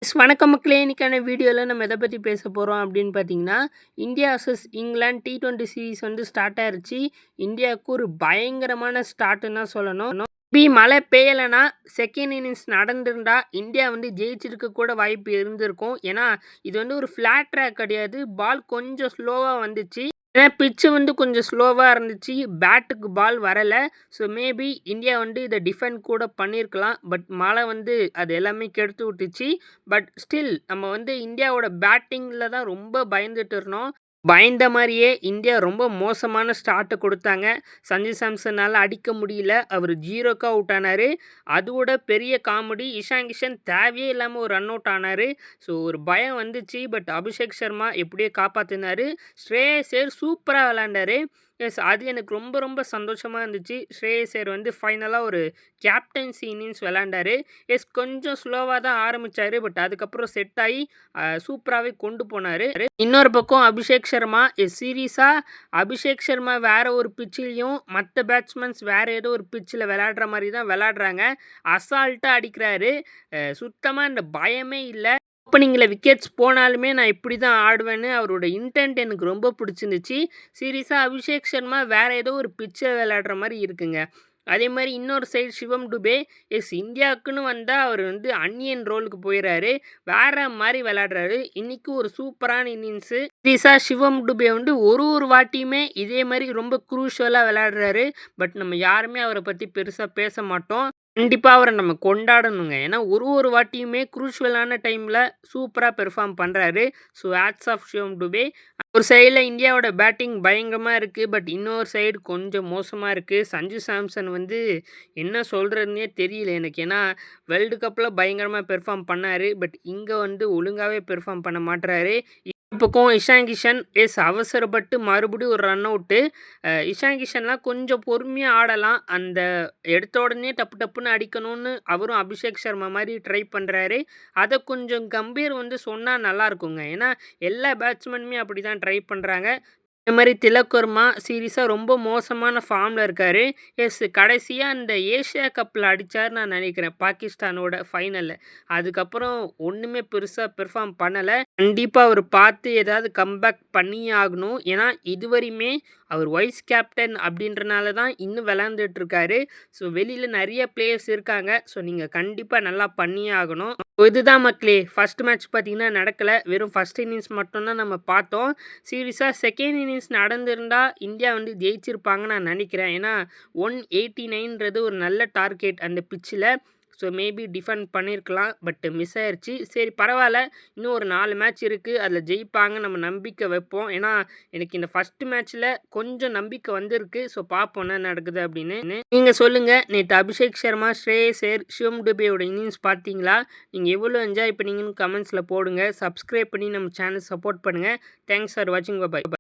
வணக்கம் மக்களே! இன்னைக்கான வீடியோல நம்ம எத பத்தி பேச போறோம் அப்படின்னு பார்த்தீங்கன்னா, India versus England T20 series வந்து ஸ்டார்ட் ஆயிருச்சு. இந்தியாவுக்கு ஒரு பயங்கரமான ஸ்டார்ட்ன்னு தான் சொல்லணும். மழை பெய்யலன்னா, செகண்ட் இன்னிங்ஸ் நடந்திருந்தா, இந்தியா வந்து ஜெயிச்சிருக்க கூட வாய்ப்பு இருந்திருக்கும். ஏன்னா, இது வந்து ஒரு ஃப்ளாட் ட்ராக் கிடையாது. பால் கொஞ்சம் ஸ்லோவா வந்துச்சு. ஏன்னா பிட்ச் வந்து கொஞ்சம் ஸ்லோவா இருந்துச்சு. பேட்டுக்கு பால் வரல. ஸோ மேபி இந்தியா வந்து இத டிஃபெண்ட் கூட பண்ணியிருக்கலாம். பட் மழை வந்து அது எல்லாமே கெடுத்து விட்டுச்சு. பட் ஸ்டில் நம்ம வந்து இந்தியாவோட பேட்டிங்கில தான் ரொம்ப பயந்துட்டு இருந்தோம். பயந்த மாரியே இந்தியா ரொம்ப மோசமான ஸ்டார்ட்ட குடுத்தாங்க. சஞ்சு சாம்சனால அடிக்க முடியல. அவரு 0க்கு அவுட் ஆனாரு. அதோட பெரிய காமெடி இஷான் கிஷன் தேவையே இல்லாம ஒரு ரன் அவுட் ஆனாரு. ஸோ ஒரு பயம் வந்துச்சு. பட் அபிஷேக் சர்மா எப்படியோ காப்பாத்தினாரு. ஸ்ரேயஸ் ஐயர் சூப்பரா விளையாண்டாரு. எஸ் அது எனக்கு ரொம்ப ரொம்ப சந்தோஷமா இருந்துச்சு. ஸ்ரேயஸ் ஐயர் வந்து ஃபைனலா ஒரு கேப்டன்சி இன்னிங்ஸ் விளையாண்டாரு. எஸ் கொஞ்சம் ஸ்லோவா தான் ஆரம்பிச்சாரு. பட் அதுக்கப்புறம் செட் ஆயி சூப்பராவே கொண்டு போனாரு. இன்னொரு பக்கம் அபிஷேக் சர்மா சீரியஸா அபிஷேக் சர்மா வேற ஒரு பிட்ச்லயும் மற்ற பேட்ஸ்மேன்ஸ் வேற ஏதோ ஒரு பிட்ச்சில் விளையாடுற மாதிரி தான் விளையாடுறாங்க. அசால்ட்டா அடிக்கிறாரு. சுத்தமா இந்த பயமே இல்லை. ஓப்பனிங்கில் விக்கெட்ஸ் போனாலுமே நான் இப்படி தான் ஆடுவேன்னு அவரோட இன்டென்ட் எனக்கு ரொம்ப பிடிச்சிருந்துச்சு. சீரியஸாக அபிஷேக் சர்மா வேற ஏதோ ஒரு பிட்சில் விளையாடுற மாதிரி இருக்குங்க. அதே மாதிரி இன்னொரு சைடு சிவம் டுபே இந்தியாவுக்குன்னு வந்தால் அவர் வந்து அன்னியன் ரோலுக்கு போயிடுறாரு. வேற மாதிரி விளையாடுறாரு. இன்னைக்கு ஒரு சூப்பரான இன்னிங்ஸு. சீரியஸாக சிவம் டுபே வந்து ஒரு வாட்டியுமே இதே மாதிரி ரொம்ப குரூஷியலாக விளையாடுறாரு. பட் நம்ம யாருமே அவரை பற்றி பெருசாக பேச மாட்டோம். கண்டிப்பா அவர நம்ம கொண்டாடணுங்க. ஏன்னா, ஒரு வாட்டியுமே குரூஷியலான டைம்ல சூப்பரா பெர்ஃபார்ம் பண்றாரு. ஸோ ஹேட்ஸ் ஆஃப் சிவம் டுபே. ஒரு சைடுல இந்தியாவோட பேட்டிங் பயங்கரமா இருக்கு. பட் இன்னொரு சைடு கொஞ்சம் மோசமா இருக்கு. சஞ்சு சாம்சன் வந்து என்ன சொல்றதுன்னே தெரியல எனக்கு. ஏன்னா, வேர்ல்டு கப்ல பயங்கரமா பெர்ஃபார்ம் பண்ணாரு. பட் இங்க வந்து ஒழுங்காவே பெர்ஃபார்ம் பண்ண மாட்றாரு. பக்கம் இஷான் கிஷன் அவசரப்பட்டு மறுபடியும் ஒரு ரன் அவுட்டு. இஷான் கிஷன்லாம் கொஞ்சம் பொறுமையா ஆடலாம். அந்த எடுத்த உடனே டப்பு டப்புன்னு அடிக்கணும்னு அவரும் அபிஷேக் சர்மா மாதிரி ட்ரை பண்ணுறாரு. அதை கொஞ்சம் கம்பீர் வந்து சொன்னால் நல்லாயிருக்குங்க. ஏன்னா எல்லா பேட்ஸ்மேனுமே அப்படி தான் ட்ரை பண்ணுறாங்க. இந்த மாதிரி திலக் வர்மா சீரியஸாக ரொம்ப மோசமான ஃபார்மில் இருக்கார். கடைசியாக அந்த ஏஷியா கப்பில் அடித்தார் நான் நினைக்கிறேன் பாகிஸ்தானோட ஃபைனலில். அதுக்கப்புறம் ஒன்றுமே பெருசாக பெர்ஃபார்ம் பண்ணலை. கண்டிப்பாக அவர் பார்த்து ஏதாவது கம்பேக் பண்ணியே ஆகணும். ஏன்னா இதுவரையுமே அவர் வைஸ் கேப்டன் அப்படின்றனால தான் இன்னும் விளையாண்டுட்டு இருக்காரு. ஸோ வெளியில் நிறைய பிளேயர்ஸ் இருக்காங்க. ஸோ நீங்கள் கண்டிப்பாக நல்லா பண்ணியே ஆகணும். இதுதான் மக்களே ஃபர்ஸ்ட் மேட்ச் பார்த்தீங்கன்னா நடக்கலை. வெறும் ஃபர்ஸ்ட் இன்னிங்ஸ் மட்டும்தான் நம்ம பார்த்தோம். சீரியஸாக செகண்ட் இன்னிங்ஸ் நடந்திருந்தா இந்தியா வந்து ஜெயிச்சிருப்பாங்கன்னு நான் நினைக்கிறேன். ஏன்னா 189ன்றது ஒரு நல்ல டார்கெட் அந்த பிட்சில். ஸோ மேபி டிஃபெண்ட் பண்ணியிருக்கலாம். பட் மிஸ் ஆயிடுச்சு. சரி பரவாயில்ல. இன்னும் ஒரு 4 மேட்ச் இருக்குது. அதில் ஜெயிப்பாங்க நம்ம நம்பிக்கை வைப்போம். ஏன்னா எனக்கு இந்த ஃபஸ்ட் மேட்ச்சில் கொஞ்சம் நம்பிக்கை வந்திருக்கு. ஸோ பார்ப்போம் என்ன நடக்குது அப்படின்னு. நீங்கள் சொல்லுங்கள், நேற்று அபிஷேக் சர்மா, ஸ்ரேயஸ் ஐயர், சிவம் டுபேயோட இன்னிங்ஸ் பார்த்தீங்களா? நீங்கள் எவ்வளோ என்ஜாய் பண்ணீங்கன்னு கமெண்ட்ஸில் போடுங்க. சப்ஸ்கிரைப் பண்ணி நம்ம சேனல் சப்போர்ட் பண்ணுங்கள். தேங்க்ஸ் ஃபார் வாட்சிங். பாய்.